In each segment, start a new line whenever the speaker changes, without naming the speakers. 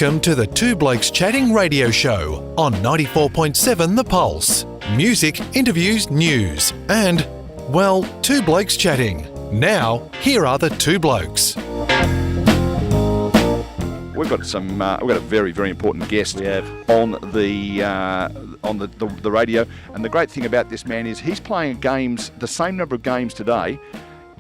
Welcome to the Two Blokes Chatting radio show on 94.7 The Pulse. Music, interviews, news, and, well, Two Blokes Chatting. Now, here are the two blokes.
We've got a very, very important guest on the radio, and the great thing about this man is he's playing games, the same number of games today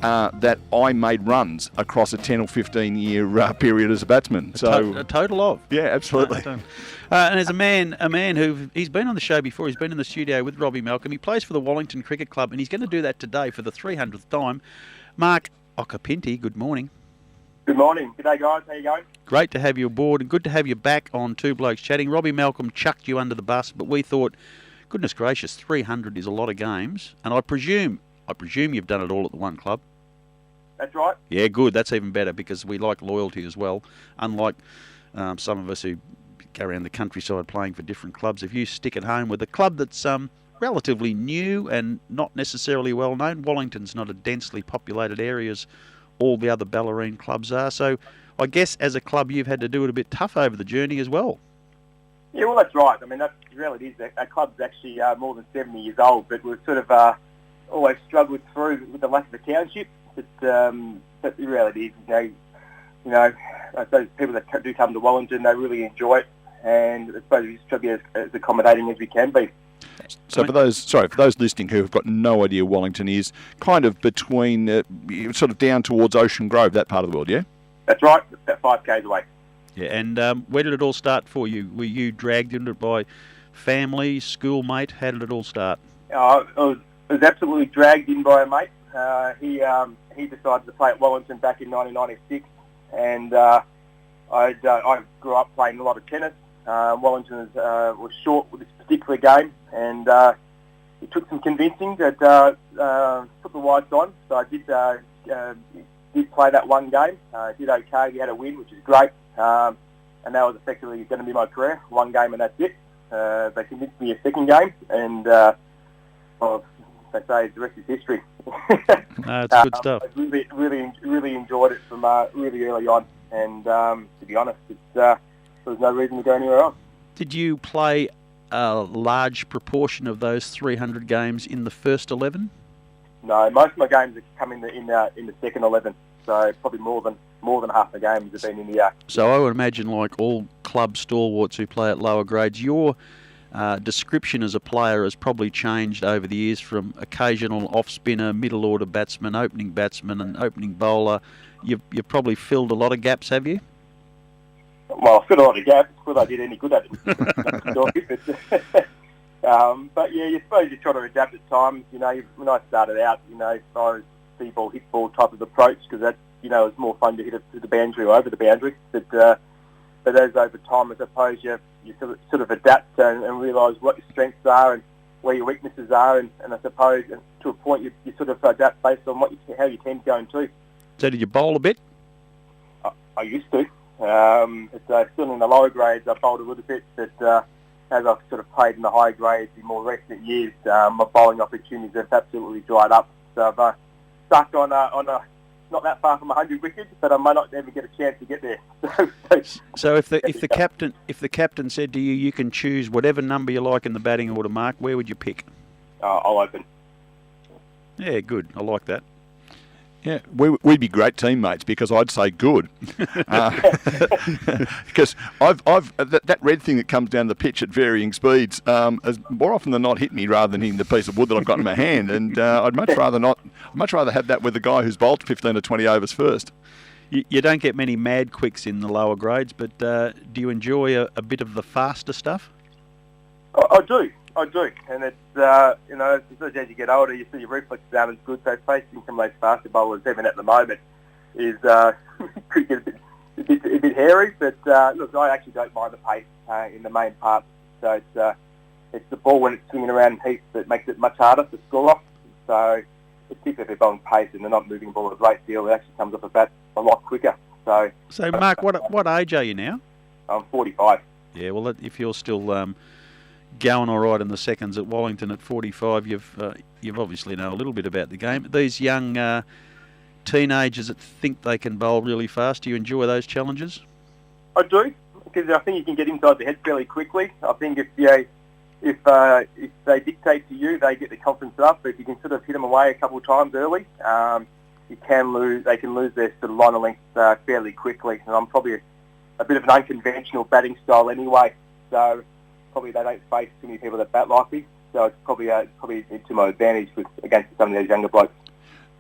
that I made runs across a 10 or 15 year period as a batsman.
A total of.
Yeah, absolutely.
And as a man who, he's been on the show before, he's been in the studio with Robbie Malcolm. He plays for the Wallington Cricket Club, and he's going to do that today for the 300th time. Mark Occhipinti, good morning.
Good morning. G'day, guys. How you going?
Great to have you aboard, and good to have you back on Two Blokes Chatting. Robbie Malcolm chucked you under the bus, but we thought, goodness gracious, 300 is a lot of games, and I presume you've done it all at the one club.
That's right.
Yeah, good. That's even better because we like loyalty as well. Unlike some of us who go around the countryside playing for different clubs, if you stick at home with a club that's relatively new and not necessarily well known, Wallington's not a densely populated area as all the other Ballerine clubs are. So I guess as a club you've had to do it a bit tough over the journey as well.
Yeah, well, that's right. I mean, that's really it is. Our club's actually more than 70 years old, but we've sort of always struggled through with the lack of a township. But the reality is, you know, I suppose people that do come to Wallington, they really enjoy it, and I suppose we just try to be as accommodating as we can be.
So for those listening who have got no idea, Wallington is kind of between, sort of down towards Ocean Grove, that part of the world, yeah?
That's right. It's about 5 k's away.
Yeah, and where did it all start for you? Were you dragged into it by family, schoolmate? How did it all start?
I was absolutely dragged in by a mate. He decided to play at Wallington back in 1996, and I grew up playing a lot of tennis. Wallington was short with this particular game, and it took some convincing that put the whites on. So I did play that one game. Did okay. We had a win, which is great, and that was effectively going to be my career. One game and that's it. They convinced me a second game, and they say the rest is history.
It's good stuff.
I really enjoyed it from really early on, and to be honest, there was no reason to go anywhere else.
Did you play a large proportion of those 300 games in the first 11?
No, most of my games have come in the second 11, so probably more than half the games have been in the.
So I would imagine, like all club stalwarts who play at lower grades, your description as a player has probably changed over the years from occasional off-spinner, middle-order batsman, opening batsman and opening bowler. You've probably filled a lot of gaps, have you?
Well, I filled a lot of gaps. Whether I did any good at it. But yeah, you suppose you try to adapt at times. You know, when I started out, I was see-ball, hit-ball type of approach because that's, it's more fun to hit it to the boundary or over the boundary. But as over time, I suppose you sort of adapt and realise what your strengths are and where your weaknesses are, and I suppose to a point you sort of adapt based on how your team's going too.
So did you bowl a bit?
I used to. Still in the lower grades, I bowled a little bit, but as I've sort of played in the higher grades in more recent years, my bowling opportunities have absolutely dried up. So I've stuck on a not that far from 100 wickets, but I might not ever get a chance to get there.
So if the captain said to you, you can choose whatever number you like in the batting order, Mark, where would you pick?
I'll open.
Yeah, good. I like that.
Yeah, we'd be great teammates because I'd say good. Because that red thing that comes down the pitch at varying speeds has more often than not hit me rather than hitting the piece of wood that I've got in my hand, and I'd much rather have that with the guy who's bowled 15 or 20 overs first.
You don't get many mad quicks in the lower grades, but do you enjoy a bit of the faster stuff?
I do, and it's as you get older, you see your reflexes aren't as good. So facing some of those faster bowlers, even at the moment, is could get a bit hairy. But look, I actually don't mind the pace in the main part. So it's the ball when it's swinging around in heaps that makes it much harder to score off. So particularly if they're bowling pace and they're not moving the ball a great deal, it actually comes off a bat a lot quicker. So
Mark, what age are you now?
I'm 45.
Yeah, well, if you're still going all right in the seconds at Wallington at 45, you've obviously know a little bit about the game. These young teenagers that think they can bowl really fast, do you enjoy those challenges?
I do. because I think you can get inside the head fairly quickly. I think if they dictate to you, they get the confidence up. But if you can sort of hit them away a couple of times early, they can lose their sort of line of length fairly quickly. And I'm probably a bit of an unconventional batting style anyway, so probably they don't face too many people that bat like me. So it's probably to my advantage against some of those younger blokes.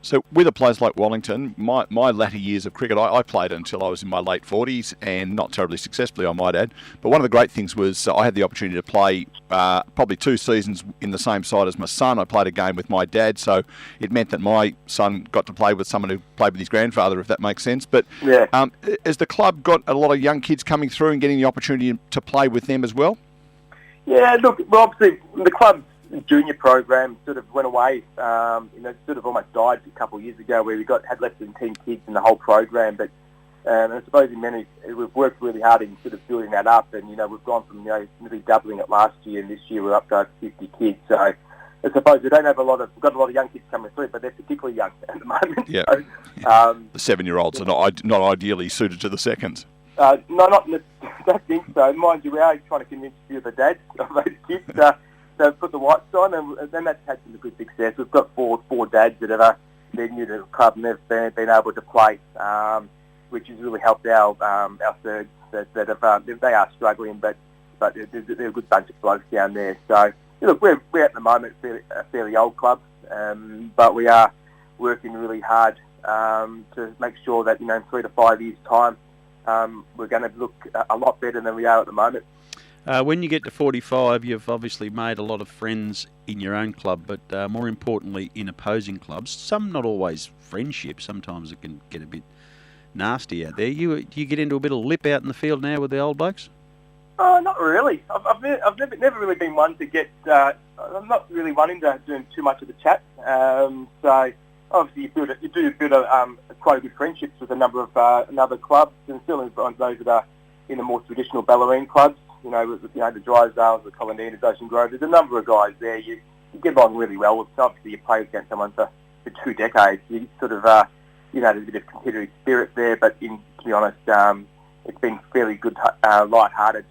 So with a place like Wallington, my latter years of cricket, I played until I was in my late 40s, and not terribly successfully, I might add. But one of the great things was I had the opportunity to play probably 2 seasons in the same side as my son. I played a game with my dad, so it meant that my son got to play with someone who played with his grandfather, if that makes sense. But
yeah.
Has the club got a lot of young kids coming through and getting the opportunity to play with them as well?
Yeah, look, well, obviously the club's junior program sort of went away. Sort of almost died a couple of years ago, where we had less than 10 kids in the whole program. But I suppose in many, we've worked really hard in sort of building that up, and we've gone from nearly doubling it last year, and this year we're up to over 50 kids. So I suppose we've got a lot of young kids coming through, but they're particularly young at the moment.
Yeah.
So,
the 7-year-olds are not ideally suited to the seconds.
No, not in don't think so. Mind you, we are trying to convince a few of the dads of those kids to put the whites on, and then that's had some good success. We've got four dads that they're new to the club and they've been able to play, which has really helped our thirds that have they are struggling, but they're a good bunch of blokes down there. So look, we're at the moment a fairly old club, but we are working really hard to make sure that in 3 to 5 years' time we're going to look a lot better than we are at the moment.
When you get to 45, you've obviously made a lot of friends in your own club, but more importantly in opposing clubs. Some not always friendships. Sometimes it can get a bit nasty out there. Do you get into a bit of lip out in the field now with the old blokes?
Oh, not really. I've never really been one to get. I'm not really one into doing too much of the chat. So obviously you do build quite a good friendships with a number of other clubs, and certainly those that are in the more traditional ballerine clubs. The Drysdales, the Collindinas, Ocean Grove. There's a number of guys there. You get along really well with. Obviously, you play against someone for 2 decades. You sort of, there's a bit of competitive spirit there. But to be honest, it's been fairly good, light-hearted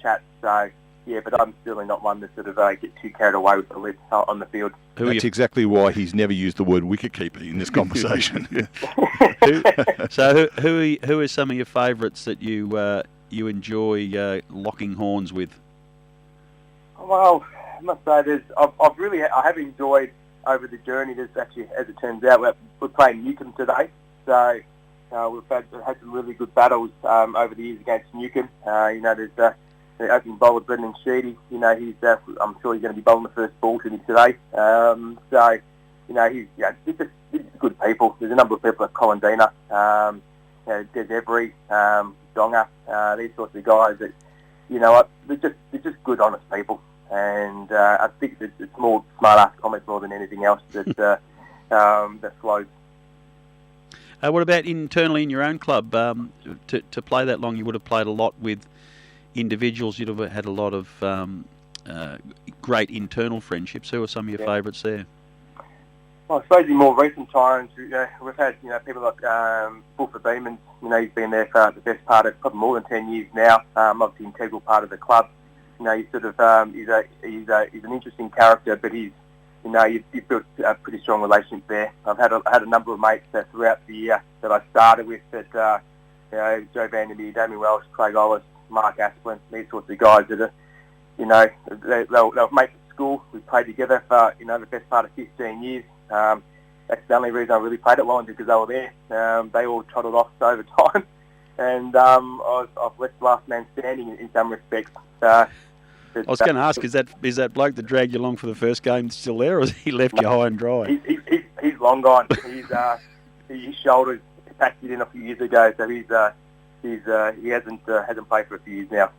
chat. So yeah, but I'm certainly not one to sort of get too carried away with the lip on the field.
That's exactly why he's never used the word wicketkeeper in this conversation.
Who are some of your favourites that you enjoy locking horns with?
Well, I must say, I have enjoyed over the journey. There's actually, as it turns out, we're playing Newcombe today, so we've had some really good battles over the years against Newcombe. There's the opening bowler Brendan Sheedy. I'm sure he's going to be bowling the first ball to me today. He's good people. There's a number of people at Colindina, Des Every, Donga, these sorts of guys that, they're just good, honest people. And I think it's more smart-ass comments more than anything else that flows.
What about internally in your own club? To play that long, you would have played a lot with individuals. You'd have had a lot of great internal friendships. Who are some of your favourites there?
Well, I suppose in more recent times, we've had people like Bulford Beamans. He's been there for the best part of probably more than 10 years now. Obviously, an integral part of the club. He's sort of he's an interesting character, but you've built a pretty strong relationship there. I've had a number of mates throughout the year that I started with. That Joe Vandermeer, Damien Welsh, Craig Ollis, Mark Asplin, these sorts of guys that are they'll mates at school. We played together for the best part of 15 years. That's the only reason I really played at Wallington, because they were there. They all trotted off over time, and I've left last man standing in some respects. I
was going to ask, is that bloke that dragged you along for the first game still there, or has he left you high and dry?
He's long gone. His shoulders patched it in a few years ago, so he hasn't played for a few years now.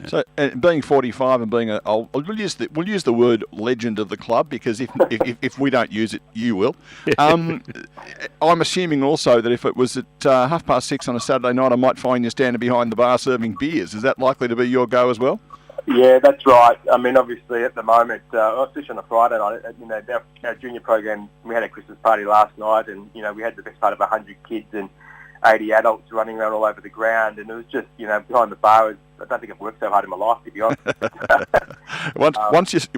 So, being 45 and being old, we'll use the word legend of the club, because if we don't use it, you will. I'm assuming also that if it was at 6:30 on a Saturday night, I might find you standing behind the bar serving beers. Is that likely to be your go as well?
Yeah, that's right. I mean, obviously at the moment, especially on a Friday night, our junior program, we had a Christmas party last night, and we had the best part of 100 kids and 80 adults running around all over the ground, and it was just behind the bar don't think I've worked so hard in my life, to be honest.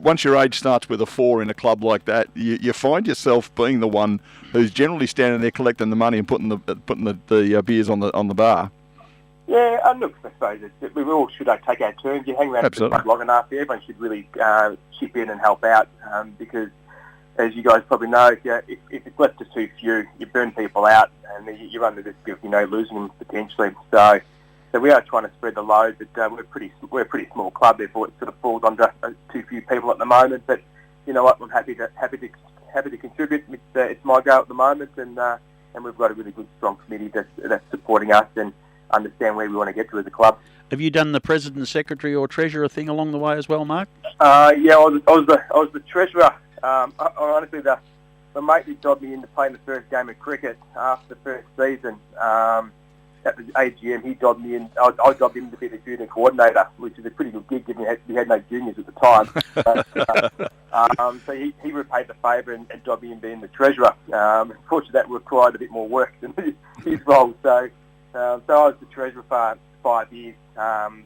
Once your age starts with a 4 in a club like that, you find yourself being the one who's generally standing there collecting the money and putting the beers on the bar.
Yeah, look, I suppose we all should take our turns. You hang around the club long enough, everyone should really chip in and help out because, as you guys probably know, if it's left to too few, you burn people out and you run the risk of losing them potentially. So we are trying to spread the load, but we're a pretty small club, therefore it sort of falls under too few people at the moment. But you know what, I'm happy to contribute. It's my go at the moment, and we've got a really good, strong committee that's supporting us and understand where we want to get to as a club.
Have you done the president, secretary, or treasurer thing along the way as well, Mark?
Yeah, I was the treasurer. Honestly, the mate who dobbed me into playing the first game of cricket after the first season at the AGM, he dobbed me in. I dobbed him to be the junior coordinator, which is a pretty good gig given we had no juniors at the time. So he repaid the favour and dobbed me in being the treasurer. Unfortunately, that required a bit more work than his role. So I was the treasurer for 5 years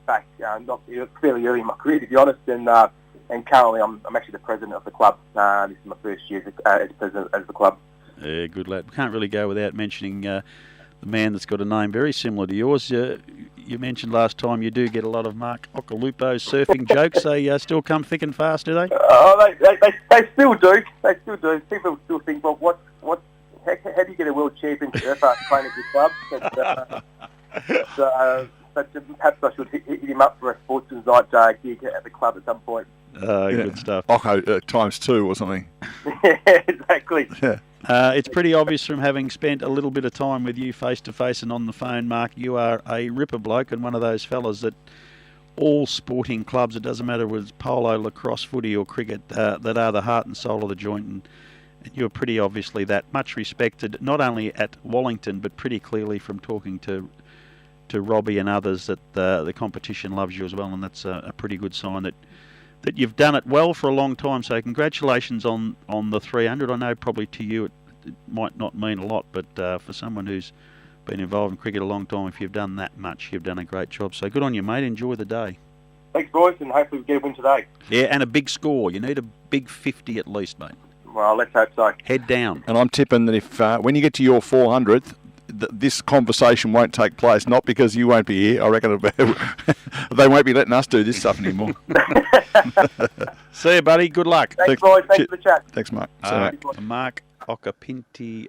back, fairly early in my career, to be honest. And currently, I'm actually the president of the club. This is my first year as president of the club.
Yeah, good lad. We can't really go without mentioning the man that's got a name very similar to yours. You mentioned last time you do get a lot of Mark Occhipinti's surfing jokes. They still come thick and fast, do they?
They still do. They still do. People still think, well, how do you get a world champion surfer playing at your club? But perhaps I should hit him up for a sports night gig at the club at some point.
Good stuff.
Occo times 2 or something.
Yeah, exactly.
Yeah.
It's pretty obvious from having spent a little bit of time with you face to face and on the phone, Mark, you are a ripper bloke and one of those fellas that all sporting clubs, it doesn't matter whether it's polo, lacrosse, footy or cricket, that are the heart and soul of the joint. And you're pretty obviously that. Much respected, not only at Wallington, but pretty clearly from talking to Robbie and others that the competition loves you as well, and that's a pretty good sign that you've done it well for a long time. So congratulations on the 300. I know probably to you it might not mean a lot, but for someone who's been involved in cricket a long time, if you've done that much, you've done a great job. So good on you, mate. Enjoy the day.
Thanks, boys, and hopefully we get a win today.
Yeah, and a big score. You need a big 50 at least, mate.
Well, let's hope so.
Head down.
And I'm tipping that if when you get to your 400th, this conversation won't take place, not because you won't be here. I reckon they won't be letting us do this stuff anymore.
See you, buddy. Good luck.
Thanks, boys. Thanks for the chat.
Thanks, Mark.
Mark Occhipinti,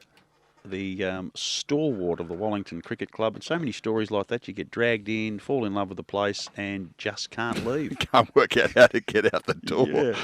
the stalwart of the Wallington Cricket Club. And so many stories like that. You get dragged in, fall in love with the place, and just can't leave.
Can't work out how to get out the door.
Yeah.